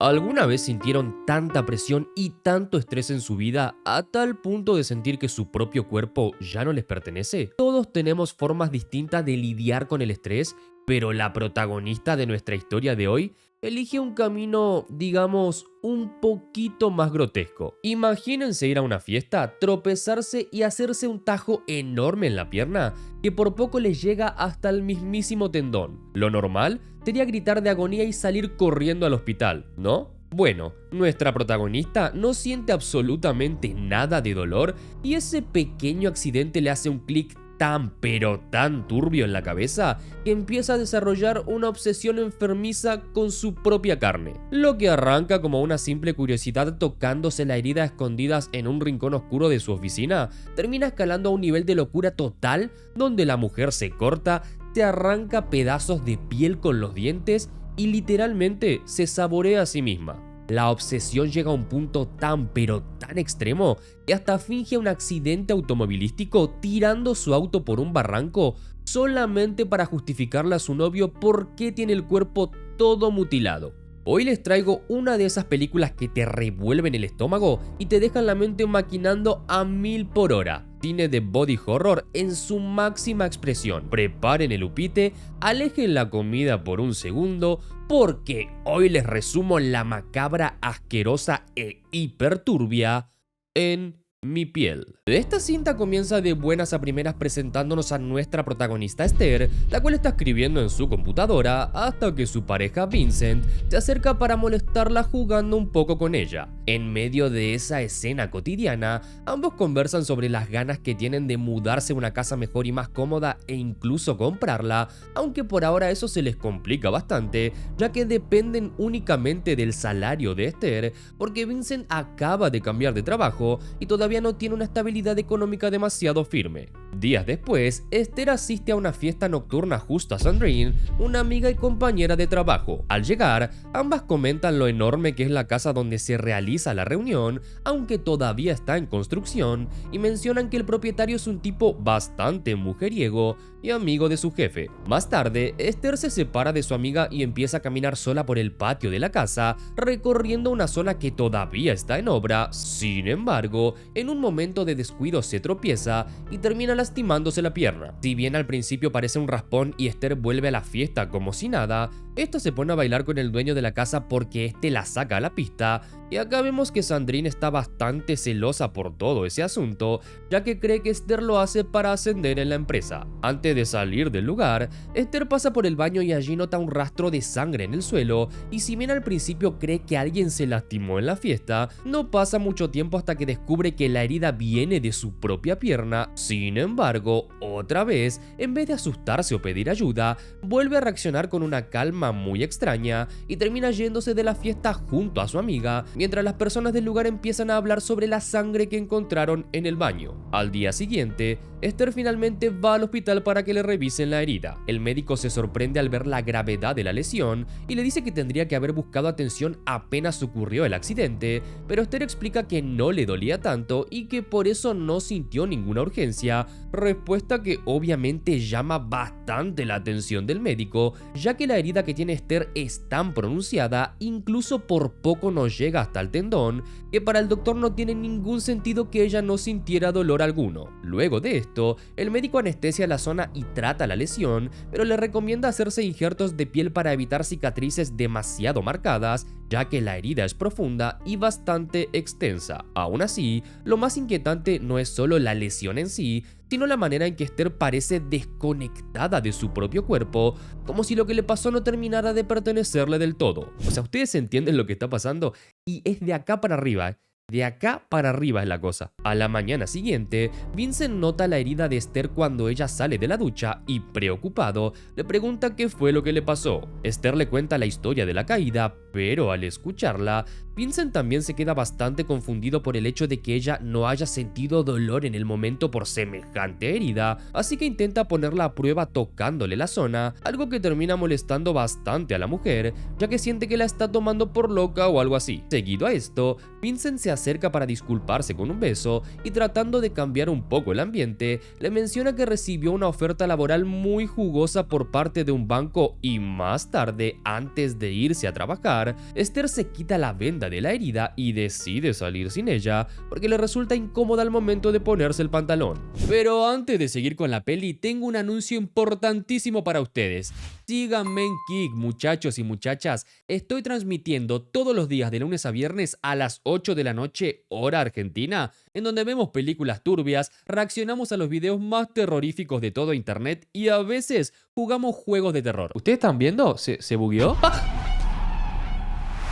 ¿Alguna vez sintieron tanta presión y tanto estrés en su vida a tal punto de sentir que su propio cuerpo ya no les pertenece? Todos tenemos formas distintas de lidiar con el estrés, pero la protagonista de nuestra historia de hoy elige un camino, digamos, un poquito más grotesco. Imagínense ir a una fiesta, tropezarse y hacerse un tajo enorme en la pierna que por poco les llega hasta el mismísimo tendón. Lo normal sería gritar de agonía y salir corriendo al hospital, ¿no? Bueno, nuestra protagonista no siente absolutamente nada de dolor y ese pequeño accidente le hace un clic tan pero tan turbio en la cabeza que empieza a desarrollar una obsesión enfermiza con su propia carne. Lo que arranca como una simple curiosidad tocándose la herida a escondidas en un rincón oscuro de su oficina, termina escalando a un nivel de locura total donde la mujer se corta, se arranca pedazos de piel con los dientes y literalmente se saborea a sí misma. La obsesión llega a un punto tan pero tan extremo que hasta finge un accidente automovilístico tirando su auto por un barranco solamente para justificarle a su novio por qué tiene el cuerpo todo mutilado. Hoy les traigo una de esas películas que te revuelven el estómago y te dejan la mente maquinando a 1000 por hora. Cine de body horror en su máxima expresión. Preparen el upite, alejen la comida por un segundo, porque hoy les resumo la macabra, asquerosa e hiperturbia en Mi piel. Esta cinta comienza de buenas a primeras presentándonos a nuestra protagonista Esther, la cual está escribiendo en su computadora hasta que su pareja Vincent se acerca para molestarla jugando un poco con ella. En medio de esa escena cotidiana, ambos conversan sobre las ganas que tienen de mudarse a una casa mejor y más cómoda e incluso comprarla, aunque por ahora eso se les complica bastante, ya que dependen únicamente del salario de Esther, porque Vincent acaba de cambiar de trabajo y todavía no tiene una estabilidad económica demasiado firme. Días después, Esther asiste a una fiesta nocturna justo a Sandrine, una amiga y compañera de trabajo. Al llegar, ambas comentan lo enorme que es la casa donde se realiza la reunión, aunque todavía está en construcción, y mencionan que el propietario es un tipo bastante mujeriego y amigo de su jefe. Más tarde, Esther se separa de su amiga y empieza a caminar sola por el patio de la casa, recorriendo una zona que todavía está en obra. Sin embargo, en un momento de descuido se tropieza y termina lastimándose la pierna. Si bien al principio parece un raspón y Esther vuelve a la fiesta como si nada, esta se pone a bailar con el dueño de la casa porque este la saca a la pista, y acá vemos que Sandrine está bastante celosa por todo ese asunto, ya que cree que Esther lo hace para ascender en la empresa. Antes de salir del lugar, Esther pasa por el baño y allí nota un rastro de sangre en el suelo, y si bien al principio cree que alguien se lastimó en la fiesta, no pasa mucho tiempo hasta que descubre que la herida viene de su propia pierna. Sin embargo, otra vez, en vez de asustarse o pedir ayuda, vuelve a reaccionar con una calma muy extraña y termina yéndose de la fiesta junto a su amiga, mientras las personas del lugar empiezan a hablar sobre la sangre que encontraron en el baño. Al día siguiente, Esther finalmente va al hospital para que le revisen la herida. El médico se sorprende al ver la gravedad de la lesión y le dice que tendría que haber buscado atención apenas ocurrió el accidente, pero Esther explica que no le dolía tanto y que por eso no sintió ninguna urgencia, respuesta que obviamente llama bastante la atención del médico, ya que la herida que tiene Esther es tan pronunciada, incluso por poco no llega hasta el tendón, que para el doctor no tiene ningún sentido que ella no sintiera dolor alguno. Luego de esto, el médico anestesia la zona y trata la lesión, pero le recomienda hacerse injertos de piel para evitar cicatrices demasiado marcadas, ya que la herida es profunda y bastante extensa. Aún así, lo más inquietante no es solo la lesión en sí, sino la manera en que Esther parece desconectada de su propio cuerpo, como si lo que le pasó no terminara de pertenecerle del todo. O sea, ustedes entienden lo que está pasando y es de acá para arriba, ¿eh? De acá para arriba es la cosa. A la mañana siguiente, Vincent nota la herida de Esther cuando ella sale de la ducha y, preocupado, le pregunta qué fue lo que le pasó. Esther le cuenta la historia de la caída, pero al escucharla, Vincent también se queda bastante confundido por el hecho de que ella no haya sentido dolor en el momento por semejante herida, así que intenta ponerla a prueba tocándole la zona, algo que termina molestando bastante a la mujer, ya que siente que la está tomando por loca o algo así. Seguido a esto, Vincent se acerca para disculparse con un beso y tratando de cambiar un poco el ambiente, le menciona que recibió una oferta laboral muy jugosa por parte de un banco y más tarde, antes de irse a trabajar, Esther se quita la venda de la herida y decide salir sin ella porque le resulta incómoda al momento de ponerse el pantalón. Pero antes de seguir con la peli, tengo un anuncio importantísimo para ustedes. Síganme en Kick, muchachos y muchachas. Estoy transmitiendo todos los días de lunes a viernes a las 8 de la noche, hora argentina, en donde vemos películas turbias, reaccionamos a los videos más terroríficos de todo internet y a veces jugamos juegos de terror. ¿Ustedes están viendo? ¿Se bugueó?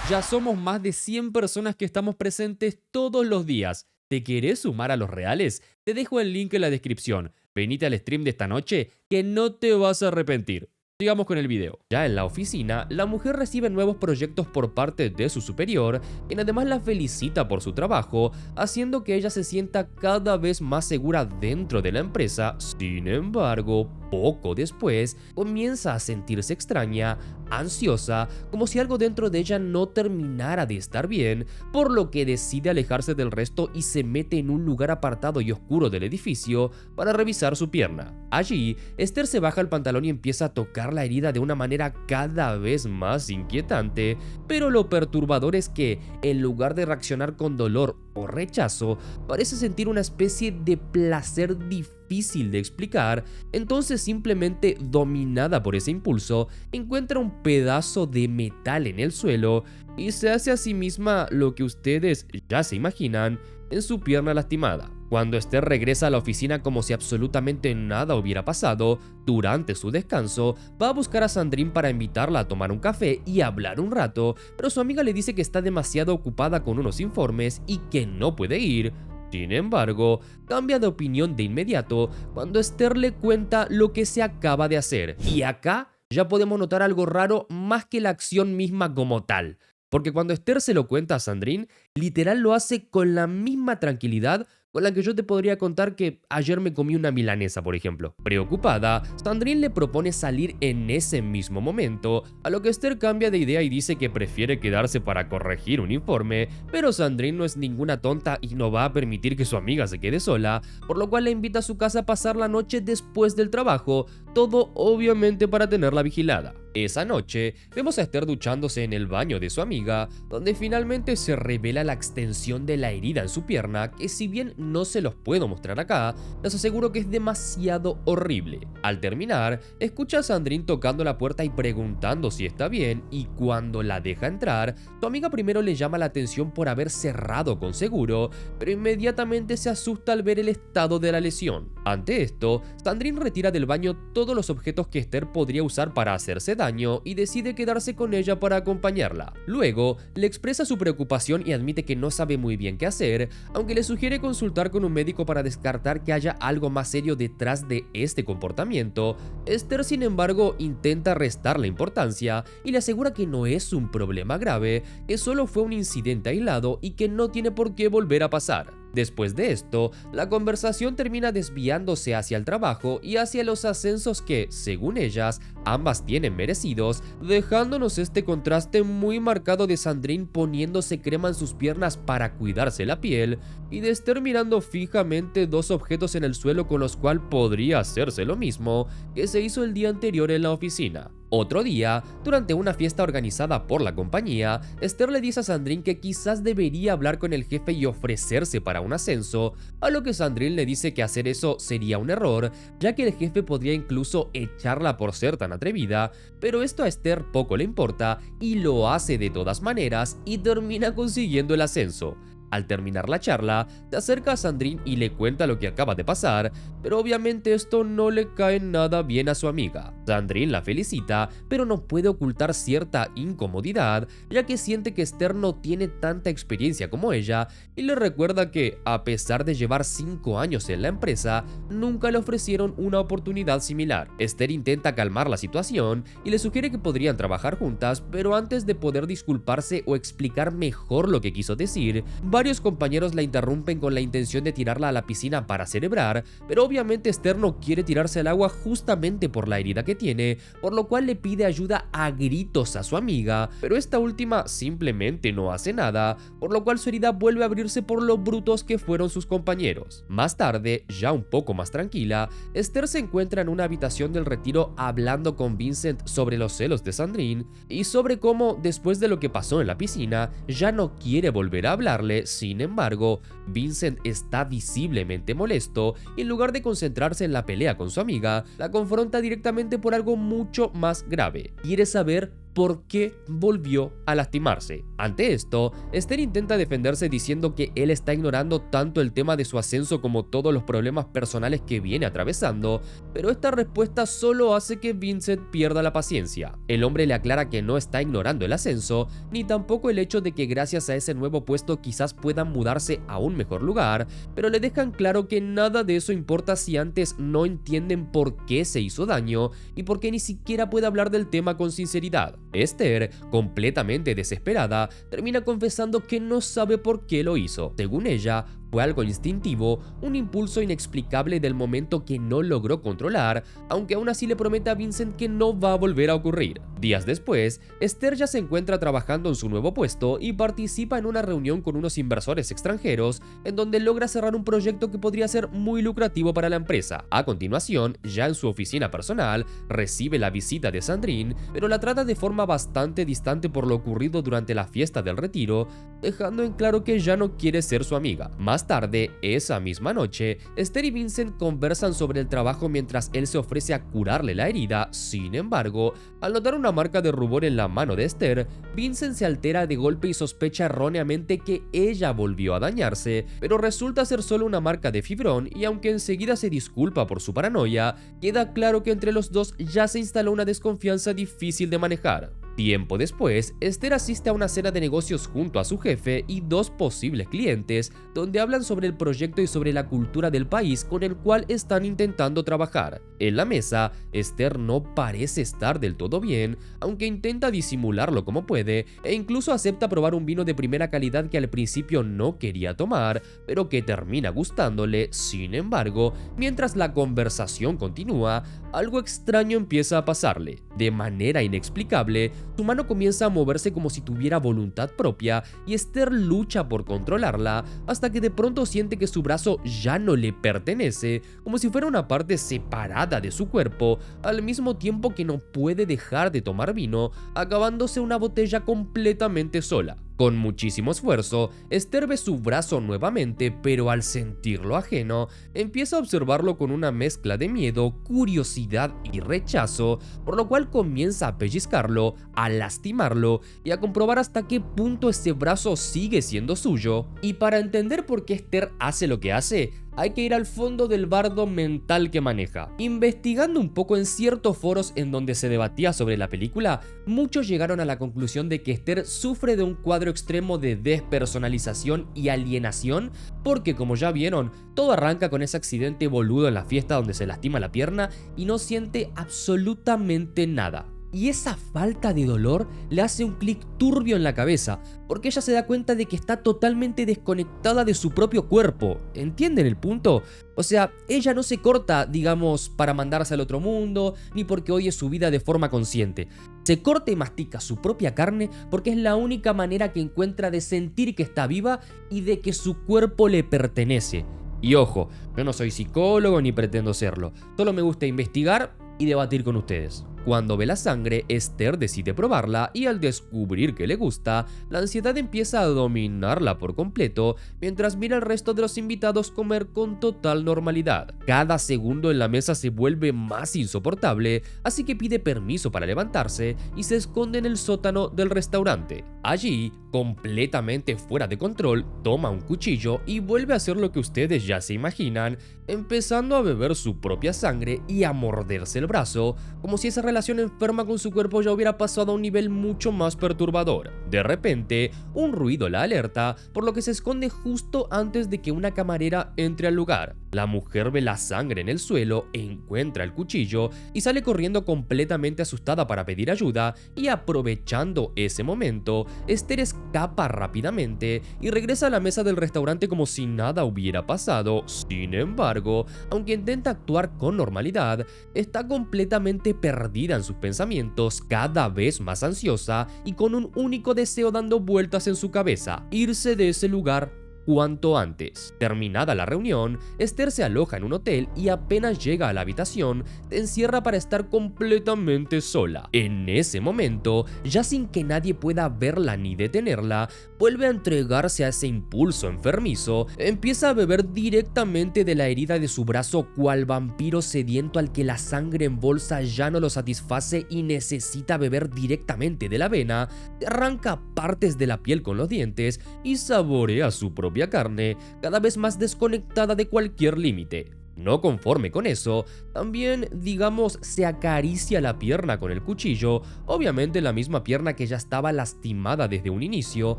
Ya somos más de 100 personas que estamos presentes todos los días. ¿Te querés sumar a los reales? Te dejo el link en la descripción. Venite al stream de esta noche que no te vas a arrepentir. Sigamos con el video. Ya en la oficina, la mujer recibe nuevos proyectos por parte de su superior, quien además la felicita por su trabajo, haciendo que ella se sienta cada vez más segura dentro de la empresa. Sin embargo, poco después, comienza a sentirse extraña, ansiosa, como si algo dentro de ella no terminara de estar bien, por lo que decide alejarse del resto y se mete en un lugar apartado y oscuro del edificio para revisar su pierna. Allí, Esther se baja el pantalón y empieza a tocar la herida de una manera cada vez más inquietante, pero lo perturbador es que, en lugar de reaccionar con dolor o rechazo, parece sentir una especie de placer difícil de explicar. Entonces, simplemente dominada por ese impulso, encuentra un pedazo de metal en el suelo y se hace a sí misma lo que ustedes ya se imaginan en su pierna lastimada. Cuando Esther regresa a la oficina como si absolutamente nada hubiera pasado, durante su descanso, va a buscar a Sandrine para invitarla a tomar un café y hablar un rato, pero su amiga le dice que está demasiado ocupada con unos informes y que no puede ir. Sin embargo, cambia de opinión de inmediato cuando Esther le cuenta lo que se acaba de hacer. Y acá ya podemos notar algo raro más que la acción misma como tal. Porque cuando Esther se lo cuenta a Sandrine, literal lo hace con la misma tranquilidad con la que yo te podría contar que ayer me comí una milanesa, por ejemplo. Preocupada, Sandrine le propone salir en ese mismo momento, a lo que Esther cambia de idea y dice que prefiere quedarse para corregir un informe, pero Sandrine no es ninguna tonta y no va a permitir que su amiga se quede sola, por lo cual la invita a su casa a pasar la noche después del trabajo, todo obviamente para tenerla vigilada. Esa noche, vemos a Esther duchándose en el baño de su amiga, donde finalmente se revela la extensión de la herida en su pierna, que si bien no se los puedo mostrar acá, les aseguro que es demasiado horrible. Al terminar, escucha a Sandrine tocando la puerta y preguntando si está bien, y cuando la deja entrar, su amiga primero le llama la atención por haber cerrado con seguro, pero inmediatamente se asusta al ver el estado de la lesión. Ante esto, Sandrine retira del baño todos los objetos que Esther podría usar para hacerse daño y decide quedarse con ella para acompañarla. Luego, le expresa su preocupación y admite que no sabe muy bien qué hacer, aunque le sugiere consultar con un médico para descartar que haya algo más serio detrás de este comportamiento. Esther, sin embargo, intenta restarle importancia y le asegura que no es un problema grave, que solo fue un incidente aislado y que no tiene por qué volver a pasar. Después de esto, la conversación termina desviándose hacia el trabajo y hacia los ascensos que, según ellas, ambas tienen merecidos, dejándonos este contraste muy marcado de Sandrine poniéndose crema en sus piernas para cuidarse la piel y de Esther mirando fijamente dos objetos en el suelo con los cuales podría hacerse lo mismo que se hizo el día anterior en la oficina. Otro día, durante una fiesta organizada por la compañía, Esther le dice a Sandrine que quizás debería hablar con el jefe y ofrecerse para un ascenso, a lo que Sandrine le dice que hacer eso sería un error, ya que el jefe podría incluso echarla por ser tan atrevida, pero esto a Esther poco le importa y lo hace de todas maneras y termina consiguiendo el ascenso. Al terminar la charla, se acerca a Sandrine y le cuenta lo que acaba de pasar, pero obviamente esto no le cae nada bien a su amiga. Sandrine la felicita, pero no puede ocultar cierta incomodidad, ya que siente que Esther no tiene tanta experiencia como ella, y le recuerda que, a pesar de llevar 5 años en la empresa, nunca le ofrecieron una oportunidad similar. Esther intenta calmar la situación y le sugiere que podrían trabajar juntas, pero antes de poder disculparse o explicar mejor lo que quiso decir, varios Varios compañeros la interrumpen con la intención de tirarla a la piscina para celebrar, pero obviamente Esther no quiere tirarse al agua justamente por la herida que tiene, por lo cual le pide ayuda a gritos a su amiga, pero esta última simplemente no hace nada, por lo cual su herida vuelve a abrirse por lo brutos que fueron sus compañeros. Más tarde, ya un poco más tranquila, Esther se encuentra en una habitación del retiro hablando con Vincent sobre los celos de Sandrine y sobre cómo, después de lo que pasó en la piscina, ya no quiere volver a hablarle. Sin embargo, Vincent está visiblemente molesto y en lugar de concentrarse en la pelea con su amiga, la confronta directamente por algo mucho más grave. Quiere saber por qué volvió a lastimarse. Ante esto, Esther intenta defenderse diciendo que él está ignorando tanto el tema de su ascenso como todos los problemas personales que viene atravesando, pero esta respuesta solo hace que Vincent pierda la paciencia. El hombre le aclara que no está ignorando el ascenso, ni tampoco el hecho de que gracias a ese nuevo puesto quizás puedan mudarse a un mejor lugar, pero le dejan claro que nada de eso importa si antes no entienden por qué se hizo daño y por qué ni siquiera puede hablar del tema con sinceridad. Esther, completamente desesperada, termina confesando que no sabe por qué lo hizo. Según ella, fue algo instintivo, un impulso inexplicable del momento que no logró controlar, aunque aún así le promete a Vincent que no va a volver a ocurrir. Días después, Esther ya se encuentra trabajando en su nuevo puesto y participa en una reunión con unos inversores extranjeros, en donde logra cerrar un proyecto que podría ser muy lucrativo para la empresa. A continuación, ya en su oficina personal, recibe la visita de Sandrine, pero la trata de forma bastante distante por lo ocurrido durante la fiesta del retiro, dejando en claro que ya no quiere ser su amiga. Más tarde, esa misma noche, Esther y Vincent conversan sobre el trabajo mientras él se ofrece a curarle la herida. Sin embargo, al notar una marca de rubor en la mano de Esther, Vincent se altera de golpe y sospecha erróneamente que ella volvió a dañarse, pero resulta ser solo una marca de fibrón y aunque enseguida se disculpa por su paranoia, queda claro que entre los dos ya se instaló una desconfianza difícil de manejar. Tiempo después, Esther asiste a una cena de negocios junto a su jefe y dos posibles clientes, donde hablan sobre el proyecto y sobre la cultura del país con el cual están intentando trabajar. En la mesa, Esther no parece estar del todo bien, aunque intenta disimularlo como puede, e incluso acepta probar un vino de primera calidad que al principio no quería tomar, pero que termina gustándole. Sin embargo, mientras la conversación continúa, algo extraño empieza a pasarle. De manera inexplicable, su mano comienza a moverse como si tuviera voluntad propia y Esther lucha por controlarla hasta que de pronto siente que su brazo ya no le pertenece, como si fuera una parte separada de su cuerpo, al mismo tiempo que no puede dejar de tomar vino, acabándose una botella completamente sola. Con muchísimo esfuerzo, Esther ve su brazo nuevamente, pero al sentirlo ajeno, empieza a observarlo con una mezcla de miedo, curiosidad y rechazo, por lo cual comienza a pellizcarlo, a lastimarlo y a comprobar hasta qué punto ese brazo sigue siendo suyo. Y para entender por qué Esther hace lo que hace, hay que ir al fondo del bardo mental que maneja. Investigando un poco en ciertos foros en donde se debatía sobre la película, muchos llegaron a la conclusión de que Esther sufre de un cuadro extremo de despersonalización y alienación, porque como ya vieron, todo arranca con ese accidente boludo en la fiesta donde se lastima la pierna y no siente absolutamente nada. Y esa falta de dolor le hace un clic turbio en la cabeza, porque ella se da cuenta de que está totalmente desconectada de su propio cuerpo. ¿Entienden el punto? O sea, ella no se corta, digamos, para mandarse al otro mundo, ni porque odie su vida de forma consciente. Se corta y mastica su propia carne porque es la única manera que encuentra de sentir que está viva y de que su cuerpo le pertenece. Y ojo, yo no soy psicólogo ni pretendo serlo, solo me gusta investigar y debatir con ustedes. Cuando ve la sangre, Esther decide probarla y al descubrir que le gusta, la ansiedad empieza a dominarla por completo mientras mira al resto de los invitados comer con total normalidad. Cada segundo en la mesa se vuelve más insoportable, así que pide permiso para levantarse y se esconde en el sótano del restaurante. Allí, completamente fuera de control, toma un cuchillo y vuelve a hacer lo que ustedes ya se imaginan, empezando a beber su propia sangre y a morderse el brazo, como si esa relación enferma con su cuerpo ya hubiera pasado a un nivel mucho más perturbador. De repente, un ruido la alerta, por lo que se esconde justo antes de que una camarera entre al lugar. La mujer ve la sangre en el suelo, encuentra el cuchillo y sale corriendo completamente asustada para pedir ayuda, y aprovechando ese momento, Esther escapa rápidamente y regresa a la mesa del restaurante como si nada hubiera pasado. Sin embargo, aunque intenta actuar con normalidad, está completamente perdida en sus pensamientos, cada vez más ansiosa y con un único deseo dando vueltas en su cabeza: irse de ese lugar cuanto antes. Terminada la reunión, Esther se aloja en un hotel y apenas llega a la habitación, se encierra para estar completamente sola. En ese momento, ya sin que nadie pueda verla ni detenerla, vuelve a entregarse a ese impulso enfermizo, empieza a beber directamente de la herida de su brazo cual vampiro sediento al que la sangre en bolsa ya no lo satisface y necesita beber directamente de la vena, arranca partes de la piel con los dientes y saborea su propia carne, cada vez más desconectada de cualquier límite. No conforme con eso, también, digamos, se acaricia la pierna con el cuchillo, obviamente la misma pierna que ya estaba lastimada desde un inicio,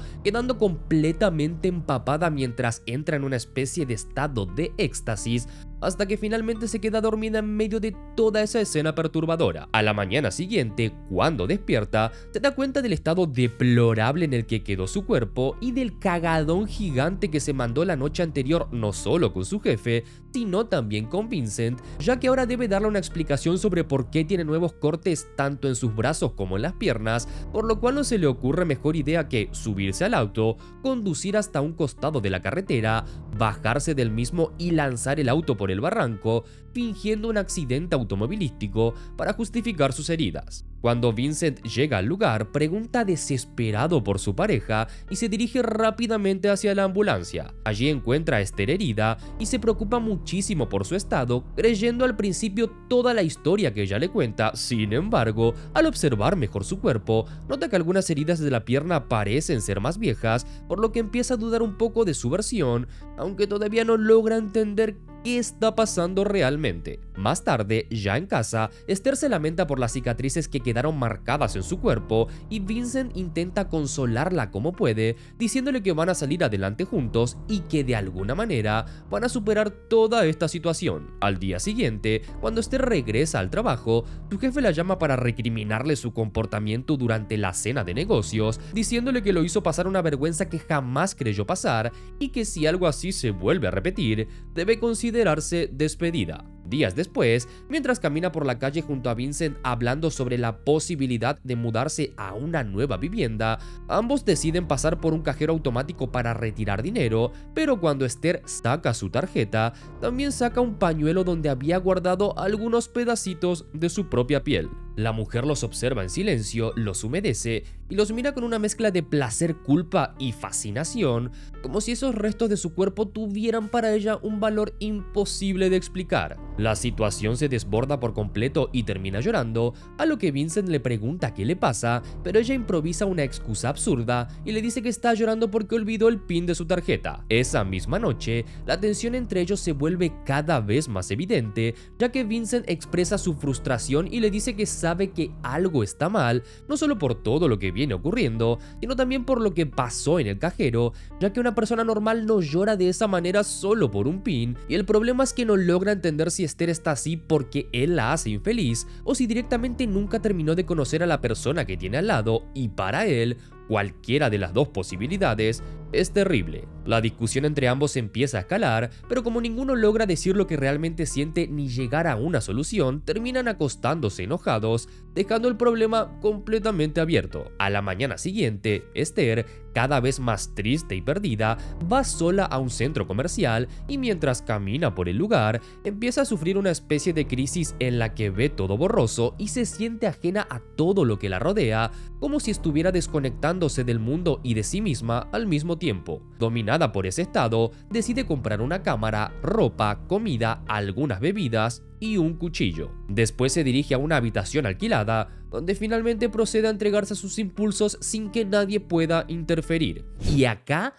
quedando completamente empapada mientras entra en una especie de estado de éxtasis, hasta que finalmente se queda dormida en medio de toda esa escena perturbadora. A la mañana siguiente, cuando despierta, se da cuenta del estado deplorable en el que quedó su cuerpo y del cagadón gigante que se mandó la noche anterior, no solo con su jefe, sino también con Vincent, ya que ahora debe darle una explicación sobre por qué tiene nuevos cortes tanto en sus brazos como en las piernas, por lo cual no se le ocurre mejor idea que subirse al auto, conducir hasta un costado de la carretera, bajarse del mismo y lanzar el auto por el barranco, fingiendo un accidente automovilístico para justificar sus heridas. Cuando Vincent llega al lugar, pregunta desesperado por su pareja y se dirige rápidamente hacia la ambulancia. Allí encuentra a Esther herida y se preocupa muchísimo por su estado, creyendo al principio toda la historia que ella le cuenta. Sin embargo, al observar mejor su cuerpo, nota que algunas heridas de la pierna parecen ser más viejas, por lo que empieza a dudar un poco de su versión, aunque todavía no logra entender qué está pasando realmente. Más tarde, ya en casa, Esther se lamenta por las cicatrices que quedaron marcadas en su cuerpo y Vincent intenta consolarla como puede, diciéndole que van a salir adelante juntos y que de alguna manera van a superar toda esta situación. Al día siguiente, cuando Esther regresa al trabajo, su jefe la llama para recriminarle su comportamiento durante la cena de negocios, diciéndole que lo hizo pasar una vergüenza que jamás creyó pasar y que si algo así se vuelve a repetir, debe considerarse despedida. Días después, mientras camina por la calle junto a Vincent hablando sobre la posibilidad de mudarse a una nueva vivienda, ambos deciden pasar por un cajero automático para retirar dinero, pero cuando Esther saca su tarjeta, también saca un pañuelo donde había guardado algunos pedacitos de su propia piel. La mujer los observa en silencio, los humedece y los mira con una mezcla de placer, culpa y fascinación, como si esos restos de su cuerpo tuvieran para ella un valor imposible de explicar. La situación se desborda por completo y termina llorando, a lo que Vincent le pregunta qué le pasa, pero ella improvisa una excusa absurda y le dice que está llorando porque olvidó el PIN de su tarjeta. Esa misma noche, la tensión entre ellos se vuelve cada vez más evidente, ya que Vincent expresa su frustración y le dice que sabe que algo está mal, no solo por todo lo que viene ocurriendo, sino también por lo que pasó en el cajero, ya que una persona normal no llora de esa manera solo por un PIN, y el problema es que no logra entender si Esther está así porque él la hace infeliz o si directamente nunca terminó de conocer a la persona que tiene al lado, y para él, cualquiera de las dos posibilidades es terrible. La discusión entre ambos empieza a escalar, pero como ninguno logra decir lo que realmente siente ni llegar a una solución, terminan acostándose enojados, dejando el problema completamente abierto. A la mañana siguiente, Esther, cada vez más triste y perdida, va sola a un centro comercial y mientras camina por el lugar, empieza a sufrir una especie de crisis en la que ve todo borroso y se siente ajena a todo lo que la rodea, como si estuviera desconectándose del mundo y de sí misma al mismo tiempo. Dominada por ese estado, decide comprar una cámara, ropa, comida, algunas bebidas y un cuchillo. Después se dirige a una habitación alquilada, donde finalmente procede a entregarse a sus impulsos sin que nadie pueda interferir. Y acá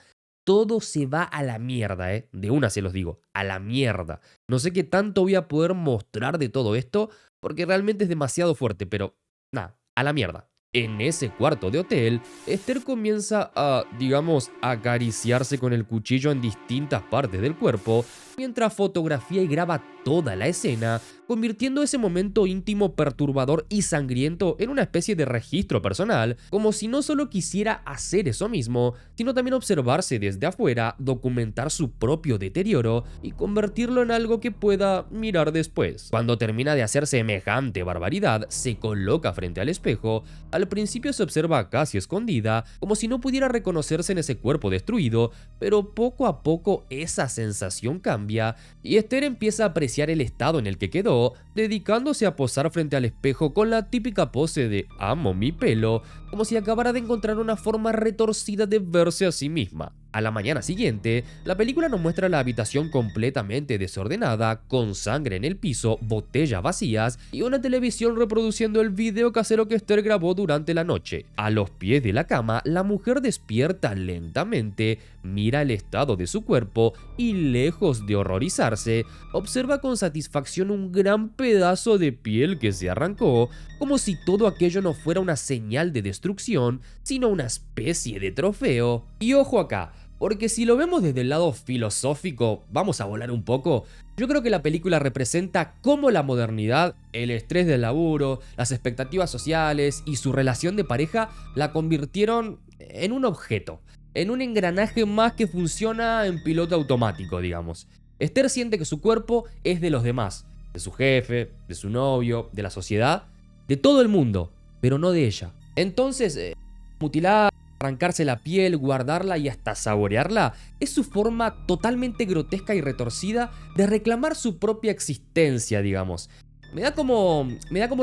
todo se va a la mierda, De una se los digo, a la mierda. No sé qué tanto voy a poder mostrar de todo esto, porque realmente es demasiado fuerte, pero nada, a la mierda. En ese cuarto de hotel, Esther comienza a, digamos, acariciarse con el cuchillo en distintas partes del cuerpo, mientras fotografía y graba toda la escena, convirtiendo ese momento íntimo, perturbador y sangriento en una especie de registro personal, como si no solo quisiera hacer eso mismo, sino también observarse desde afuera, documentar su propio deterioro y convertirlo en algo que pueda mirar después. Cuando termina de hacer semejante barbaridad, se coloca frente al espejo. Al principio se observa casi escondida, como si no pudiera reconocerse en ese cuerpo destruido, pero poco a poco esa sensación cambia y Esther empieza a apreciar el estado en el que quedó, dedicándose a posar frente al espejo con la típica pose de amo mi pelo, como si acabara de encontrar una forma retorcida de verse a sí misma. A la mañana siguiente, la película nos muestra la habitación completamente desordenada, con sangre en el piso, botellas vacías y una televisión reproduciendo el video casero que Esther grabó durante la noche. A los pies de la cama, la mujer despierta lentamente, mira el estado de su cuerpo y, lejos de horrorizarse, observa con satisfacción un gran pedazo de piel que se arrancó, como si todo aquello no fuera una señal de destrucción, sino una especie de trofeo. Y ojo acá, porque si lo vemos desde el lado filosófico, vamos a volar un poco, yo creo que la película representa cómo la modernidad, el estrés del laburo, las expectativas sociales y su relación de pareja la convirtieron en un objeto, en un engranaje más que funciona en piloto automático, digamos. Esther siente que su cuerpo es de los demás, de su jefe, de su novio, de la sociedad, de todo el mundo, pero no de ella. Entonces, mutilar, arrancarse la piel, guardarla y hasta saborearla es su forma totalmente grotesca y retorcida de reclamar su propia existencia, digamos. Me da como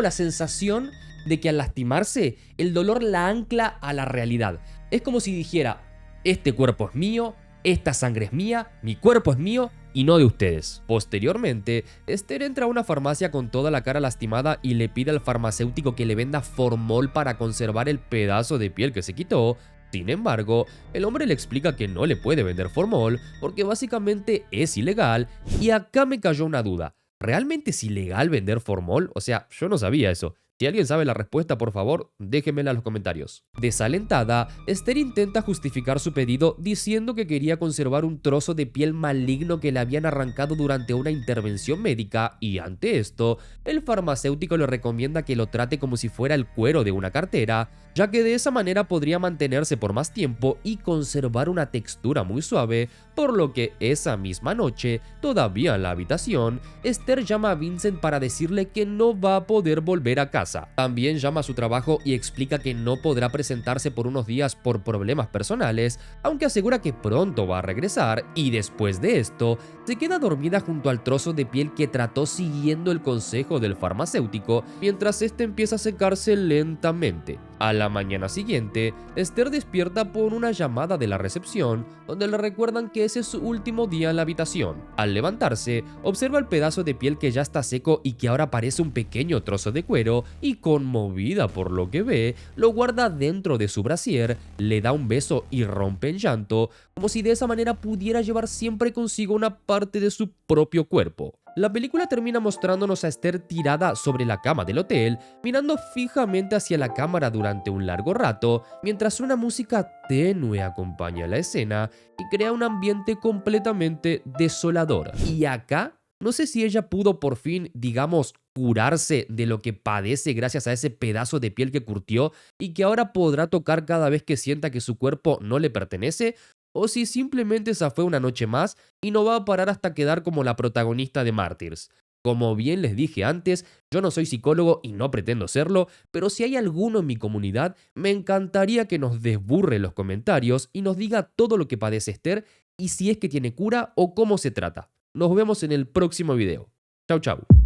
la sensación de que al lastimarse, el dolor la ancla a la realidad. Es como si dijera, este cuerpo es mío, esta sangre es mía, mi cuerpo es mío y no de ustedes. Posteriormente, Esther entra a una farmacia con toda la cara lastimada y le pide al farmacéutico que le venda formol para conservar el pedazo de piel que se quitó. Sin embargo, el hombre le explica que no le puede vender formol porque básicamente es ilegal, y acá me cayó una duda. ¿Realmente es ilegal vender formol? O sea, yo no sabía eso. Si alguien sabe la respuesta, por favor, déjenmela en los comentarios. Desalentada, Esther intenta justificar su pedido diciendo que quería conservar un trozo de piel maligno que le habían arrancado durante una intervención médica, y ante esto, el farmacéutico le recomienda que lo trate como si fuera el cuero de una cartera, ya que de esa manera podría mantenerse por más tiempo y conservar una textura muy suave, por lo que esa misma noche, todavía en la habitación, Esther llama a Vincent para decirle que no va a poder volver a casa. También llama a su trabajo y explica que no podrá presentarse por unos días por problemas personales, aunque asegura que pronto va a regresar, y después de esto, se queda dormida junto al trozo de piel que trató siguiendo el consejo del farmacéutico, mientras este empieza a secarse lentamente. A la mañana siguiente, Esther despierta por una llamada de la recepción, donde le recuerdan que ese es su último día en la habitación. Al levantarse, observa el pedazo de piel que ya está seco y que ahora parece un pequeño trozo de cuero, y conmovida por lo que ve, lo guarda dentro de su brasier, le da un beso y rompe en llanto, como si de esa manera pudiera llevar siempre consigo una parte de su propio cuerpo. La película termina mostrándonos a Esther tirada sobre la cama del hotel, mirando fijamente hacia la cámara durante un largo rato, mientras una música tenue acompaña la escena y crea un ambiente completamente desolador. Y acá, no sé si ella pudo por fin, digamos, curarse de lo que padece gracias a ese pedazo de piel que curtió y que ahora podrá tocar cada vez que sienta que su cuerpo no le pertenece, o si simplemente esa fue una noche más y no va a parar hasta quedar como la protagonista de Mártires. Como bien les dije antes, yo no soy psicólogo y no pretendo serlo, pero si hay alguno en mi comunidad, me encantaría que nos desburre en los comentarios y nos diga todo lo que padece Esther y si es que tiene cura o cómo se trata. Nos vemos en el próximo video. Chau chau.